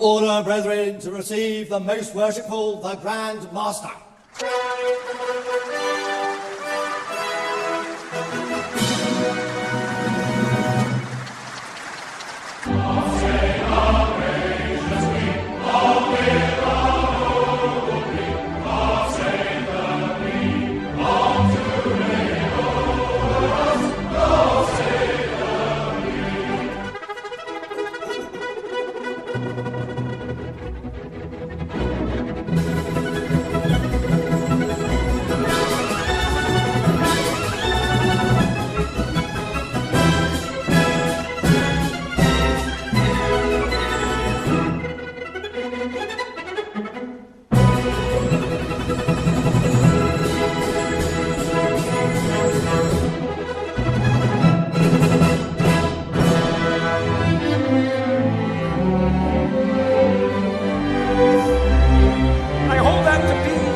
order, brethren, to receive the most worshipful, the Grand Master.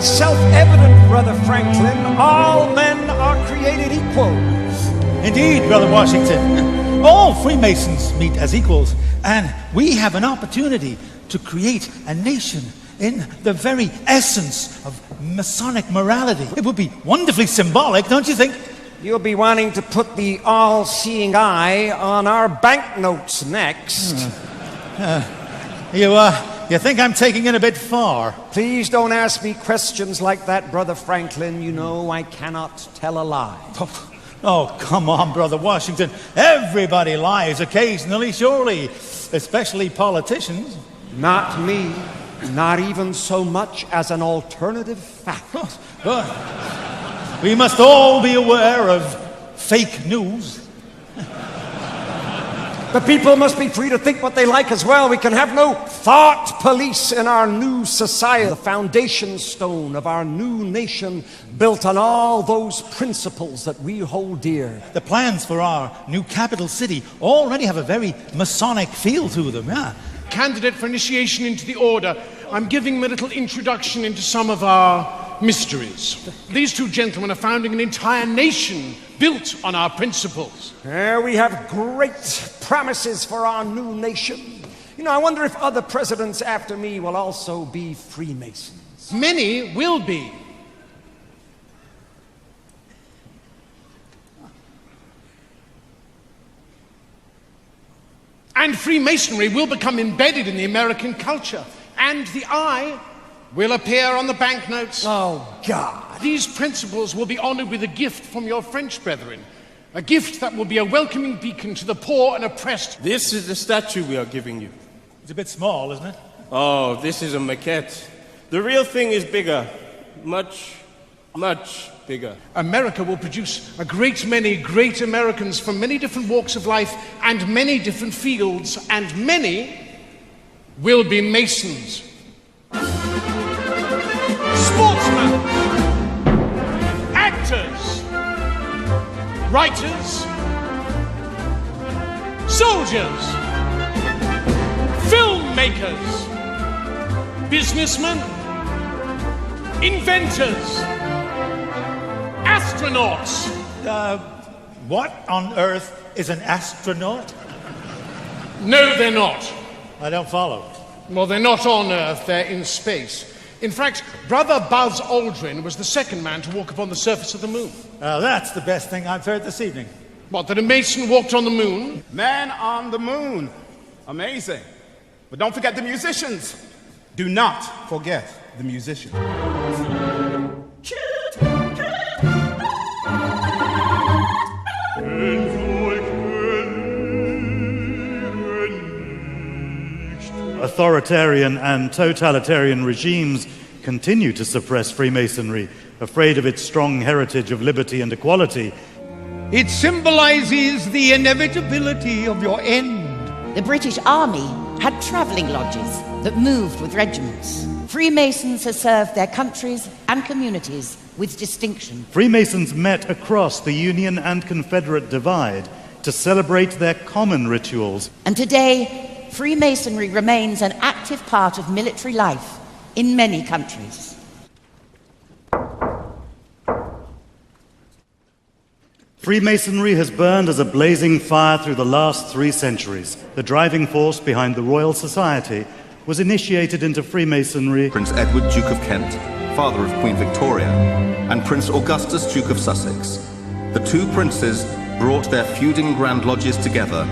Self-evident, Brother Franklin, all men are created equal. Indeed, Brother Washington. All Freemasons meet as equals, and we have an opportunity to create a nation in the very essence of Masonic morality. It would be wonderfully symbolic, don't you think? You'll be wanting to put the all-seeing eye on our banknotes next. You think I'm taking it a bit far? Please don't ask me questions like that, Brother Franklin. You know I cannot tell a lie. Oh, come on, Brother Washington. Everybody lies occasionally, surely, especially politicians. Not me. Not even so much as an alternative fact. We must all be aware of fake news. The people must be free to think what they like as well. We can have no thought police in our new society. The foundation stone of our new nation built on all those principles that we hold dear. The plans for our new capital city already have a very Masonic feel to them, yeah. Candidate for initiation into the order, I'm giving him a little introduction into some of our mysteries. These two gentlemen are founding an entire nation built on our principles. We have great promises for our new nation. You know, I wonder if other presidents after me will also be Freemasons. Many will be. And Freemasonry will become embedded in the American culture. And the eye will appear on the banknotes. Oh, God. These principles will be honored with a gift from your French brethren. A gift that will be a welcoming beacon to the poor and oppressed. This is the statue we are giving you. It's a bit small, isn't it? Oh, this is a maquette. The real thing is bigger. Much, much bigger. America will produce a great many great Americans from many different walks of life and many different fields, and many will be Masons. Sportsmen, actors, writers, soldiers, filmmakers, businessmen, inventors, astronauts. What on earth is an astronaut? No, they're not. I don't follow. Well, they're not on Earth, they're in space. In fact, Brother Buzz Aldrin was the second man to walk upon the surface of the moon. That's the best thing I've heard this evening. What, that a Mason walked on the moon? Man on the moon. Amazing. But don't forget the musicians. Do not forget the musicians. Authoritarian and totalitarian regimes continue to suppress Freemasonry, afraid of its strong heritage of liberty and equality. It symbolizes the inevitability of your end. The British Army had travelling lodges that moved with regiments. Freemasons have served their countries and communities with distinction. Freemasons met across the Union and Confederate divide to celebrate their common rituals. And today, Freemasonry remains an active part of military life in many countries. Freemasonry has burned as a blazing fire through the last 3 centuries, the driving force behind the Royal Society was initiated into Freemasonry Prince Edward, Duke of Kent, father of Queen Victoria, and Prince Augustus, Duke of Sussex. The two princes brought their feuding Grand Lodges together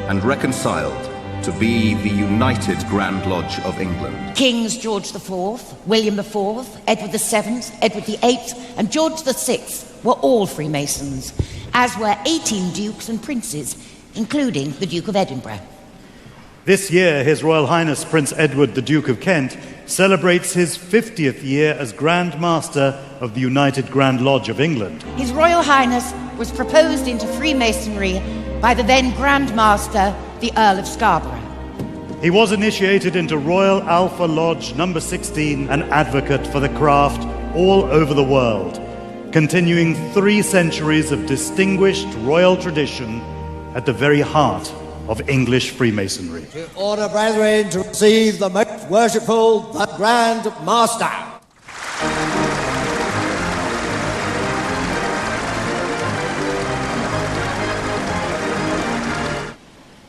and reconciled to be the United Grand Lodge of England. Kings George IV, William IV, Edward VII, Edward VIII, and George VI were all Freemasons, as were 18 dukes and princes, including the Duke of Edinburgh. This year, His Royal Highness Prince Edward, the Duke of Kent, celebrates his 50th year as Grand Master of the United Grand Lodge of England. His Royal Highness was proposed into Freemasonry by the then Grand Master, the Earl of Scarborough. He was initiated into Royal Alpha Lodge number 16, an advocate for the craft all over the world, continuing 3 centuries of distinguished royal tradition at the very heart of English Freemasonry. To order, brethren, to receive the most worshipful, the Grand Master.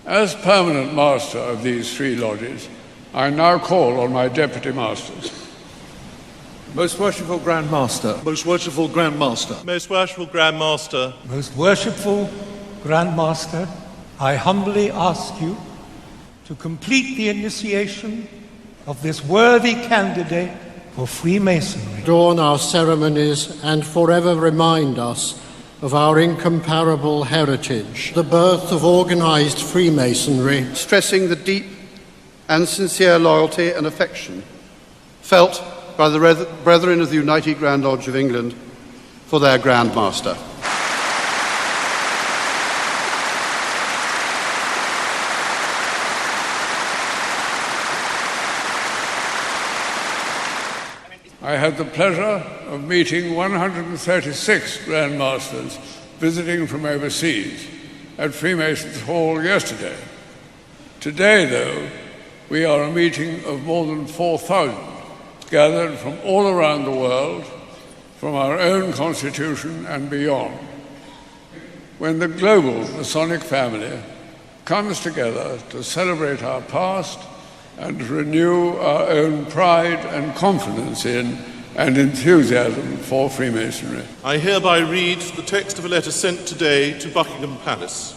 As permanent master of these 3 lodges, I now call on my deputy masters. Most worshipful Grand Master. Most worshipful Grand Master. Most worshipful Grand Master. Most worshipful Grand Master, I humbly ask you to complete the initiation of this worthy candidate for Freemasonry. Adorn our ceremonies and forever remind us of our incomparable heritage, the birth of organized Freemasonry, stressing the deep and sincere loyalty and affection felt by the Brethren of the United Grand Lodge of England for their Grand Master. I had the pleasure of meeting 136 Grand Masters visiting from overseas at Freemasons Hall yesterday. Today, though, we are a meeting of more than 4,000 gathered from all around the world, from our own constitution and beyond. When the global Masonic family comes together to celebrate our past and renew our own pride and confidence in and enthusiasm for Freemasonry. I hereby read the text of a letter sent today to Buckingham Palace.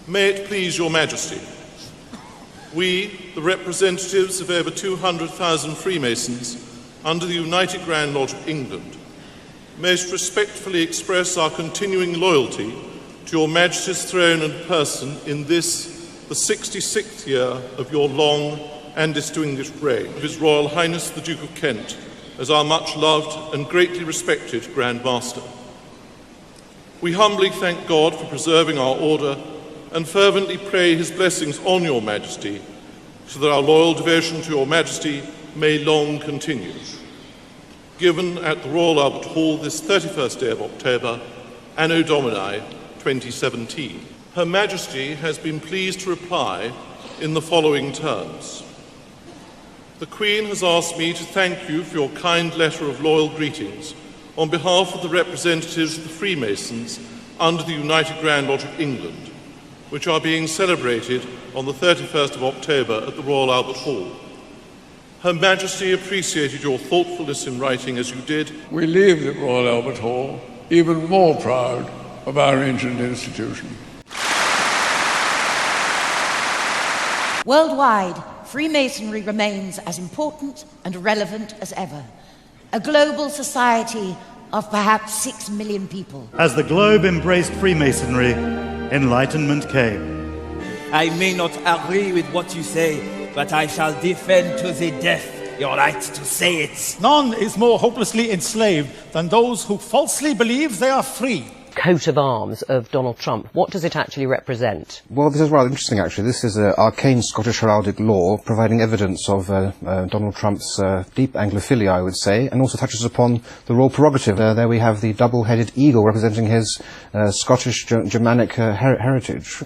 May it please your Majesty, we, the representatives of over 200,000 Freemasons under the United Grand Lodge of England, most respectfully express our continuing loyalty to your Majesty's throne and person in this, the 66th year of your long and distinguished reign, of His Royal Highness the Duke of Kent, as our much-loved and greatly respected Grand Master. We humbly thank God for preserving our order and fervently pray His blessings on your Majesty, so that our loyal devotion to your Majesty may long continue. Given at the Royal Albert Hall this 31st day of October, Anno Domini 2017. Her Majesty has been pleased to reply in the following terms. The Queen has asked me to thank you for your kind letter of loyal greetings on behalf of the representatives of the Freemasons under the United Grand Lodge of England, which are being celebrated on the 31st of October at the Royal Albert Hall. Her Majesty appreciated your thoughtfulness in writing as you did. We leave the Royal Albert Hall even more proud of our ancient institution. Worldwide, Freemasonry remains as important and relevant as ever. A global society of perhaps 6 million people. As the globe embraced Freemasonry, enlightenment came. I may not agree with what you say, but I shall defend to the death your right to say it. None is more hopelessly enslaved than those who falsely believe they are free. Coat of arms of Donald Trump. What does it actually represent? Well, this is rather interesting, actually. This is arcane Scottish heraldic law providing evidence of Donald Trump's deep Anglophilia, I would say, and also touches upon the royal prerogative. There we have the double-headed eagle representing his Scottish Germanic heritage.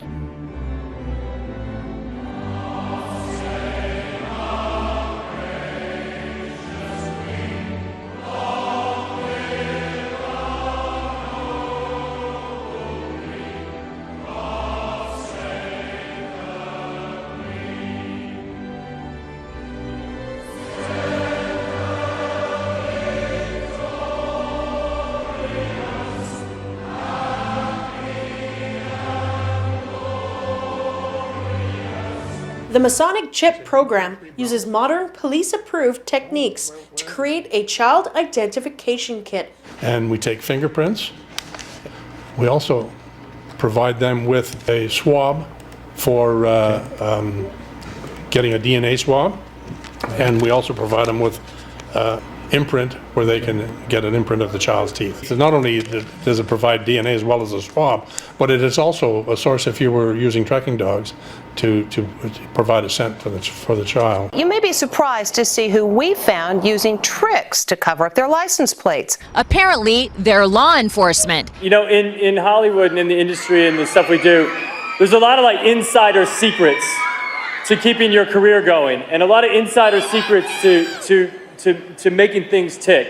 The Masonic Chip program uses modern police-approved techniques to create a child identification kit. And we take fingerprints. We also provide them with a swab for getting a DNA swab. And we also provide them with imprint where they can get an imprint of the child's teeth. So not only does it provide DNA as well as a swab, but it is also a source if you were using tracking dogs to provide a scent for the child. You may be surprised to see who we found using tricks to cover up their license plates. Apparently, they're law enforcement. You know, in Hollywood and in the industry and the stuff we do, there's a lot of like insider secrets to keeping your career going, and a lot of insider secrets to making things tick.